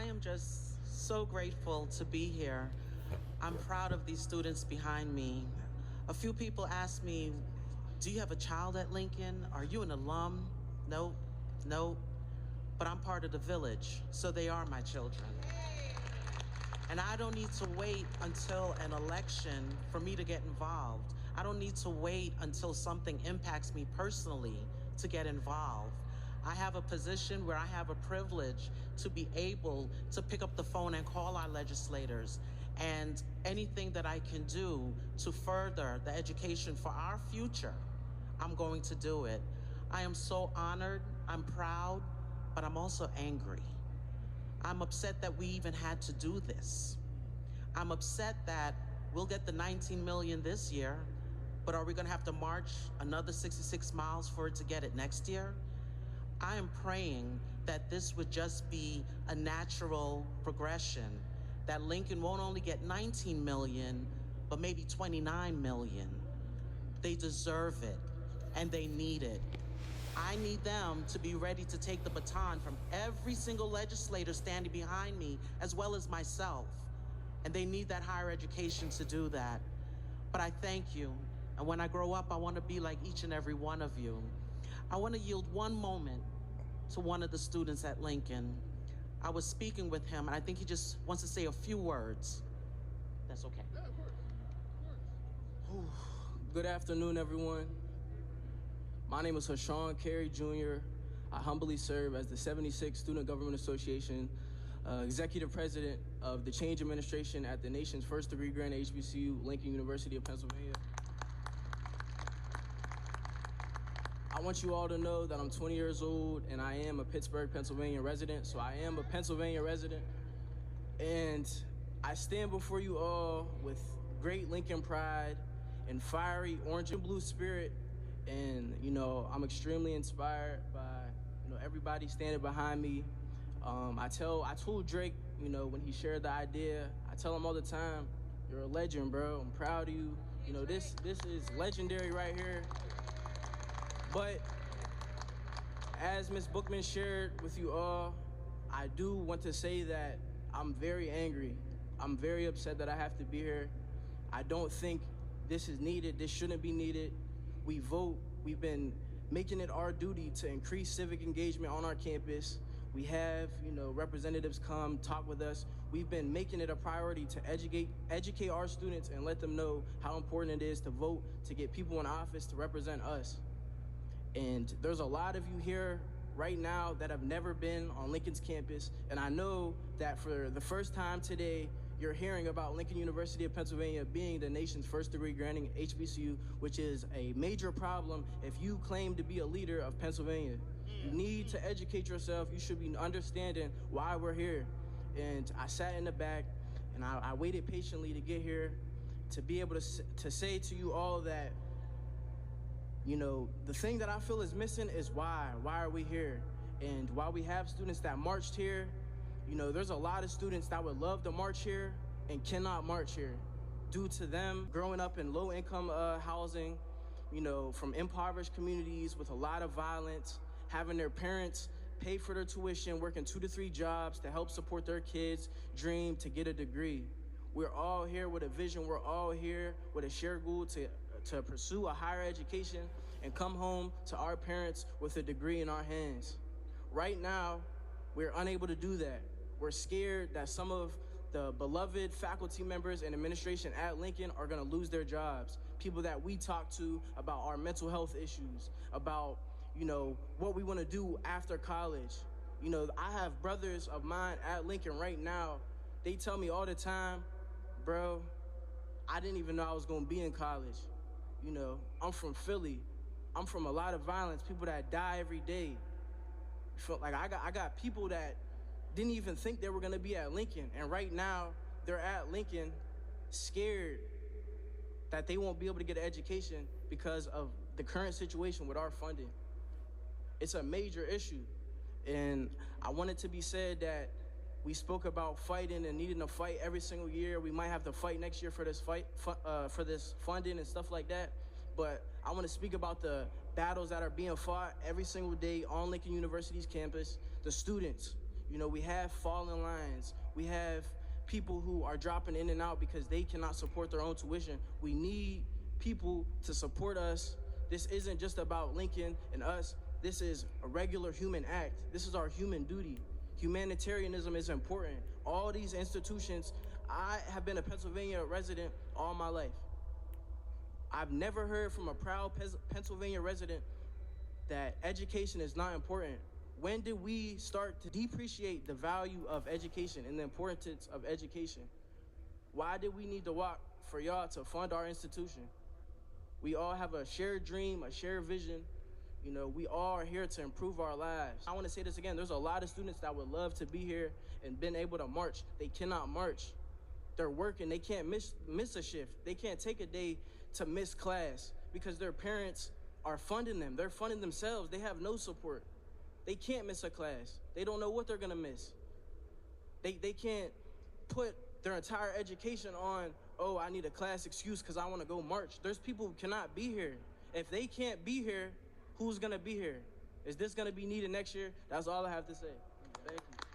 am just so grateful to be here. I'm proud of these students behind me. A few people ask me, do you have a child at Lincoln? Are you an alum? Nope, nope. But I'm part of the village, so they are my children. And I don't need to wait until an election for me to get involved. I don't need to wait until something impacts me personally to get involved. I have a position where I have a privilege to be able to pick up the phone and call our legislators, and anything that I can do to further the education for our future, I'm going to do it. I am so honored, I'm proud, but I'm also angry. I'm upset that we even had to do this. I'm upset that we'll get the 19 million this year, but are we gonna have to march another 66 miles for it to get it next year? I am praying that this would just be a natural progression, that Lincoln won't only get 19 million, but maybe 29 million. They deserve it, and they need it. I need them to be ready to take the baton from every single legislator standing behind me, as well as myself. And they need that higher education to do that. But I thank you. And when I grow up, I want to be like each and every one of you. I want to yield one moment to one of the students at Lincoln. I was speaking with him, and I think he just wants to say a few words. That's okay. Yeah, of course. Of course. Good afternoon, everyone. My name is Hashone Carry Jr. I humbly serve as the 76th Student Government Association Executive President of the Change Administration at the nation's first degree grant HBCU, Lincoln University of Pennsylvania. I want you all to know that I'm 20 years old and I am a Pittsburgh, Pennsylvania resident. So I am a Pennsylvania resident. And I stand before you all with great Lincoln pride and fiery orange and blue spirit. And, I'm extremely inspired by, everybody standing behind me. I told Drake, when he shared the idea, I tell him all the time, you're a legend, bro. I'm proud of you. This is legendary right here. But as Ms. Bookman shared with you all, I do want to say that I'm very angry. I'm very upset that I have to be here. I don't think this is needed. This shouldn't be needed. We vote. We've been making it our duty to increase civic engagement on our campus. We have, representatives come talk with us. We've been making it a priority to educate our students and let them know how important it is to vote, to get people in office to represent us. And there's a lot of you here right now that have never been on Lincoln's campus. And I know that for the first time today, you're hearing about Lincoln University of Pennsylvania being the nation's first degree granting HBCU, which is a major problem if you claim to be a leader of Pennsylvania. You need to educate yourself. You should be understanding why we're here. And I sat in the back and I waited patiently to get here to be able to say to you all that, the thing that I feel is missing is why. Why are we here? And while we have students that marched here, there's a lot of students that would love to march here and cannot march here due to them growing up in low-income housing, from impoverished communities with a lot of violence, having their parents pay for their tuition, working 2 to 3 jobs to help support their kids' dream to get a degree. We're all here with a vision. We're all here with a shared goal to pursue a higher education and come home to our parents with a degree in our hands. Right now, we're unable to do that. We're scared that some of the beloved faculty members and administration at Lincoln are gonna lose their jobs. People that we talk to about our mental health issues, about, what we wanna do after college. I have brothers of mine at Lincoln right now. They tell me all the time, bro, I didn't even know I was gonna be in college. I'm from Philly. I'm from a lot of violence, people that die every day. Like I got people that didn't even think they were gonna be at Lincoln, and right now they're at Lincoln scared that they won't be able to get an education because of the current situation with our funding. It's a major issue, and I want it to be said that we spoke about fighting and needing to fight every single year. We might have to fight next year for this for this funding and stuff like that. But I want to speak about the battles that are being fought every single day on Lincoln University's campus. The students, You know, we have fallen lines. We have people who are dropping in and out because they cannot support their own tuition. We need people to support us. This isn't just about Lincoln and us. This is a regular human act. This is our human duty. Humanitarianism is important. All these institutions, I have been a Pennsylvania resident all my life. I've never heard from a proud Pennsylvania resident that education is not important. When did we start to depreciate the value of education and the importance of education? Why did we need to walk for y'all to fund our institution? We all have a shared dream, a shared vision. You know, we all are here to improve our lives. I want to say this again. There's a lot of students that would love to be here and been able to march. They cannot march. They're working. They can't miss a shift. They can't take a day to miss class because their parents are funding them. They're funding themselves. They have no support. They can't miss a class. They don't know what they're gonna miss. They can't put their entire education on, oh, I need a class excuse because I want to go march. There's people who cannot be here. If they can't be here, who's gonna be here? Is this gonna be needed next year? That's all I have to say. Thank you.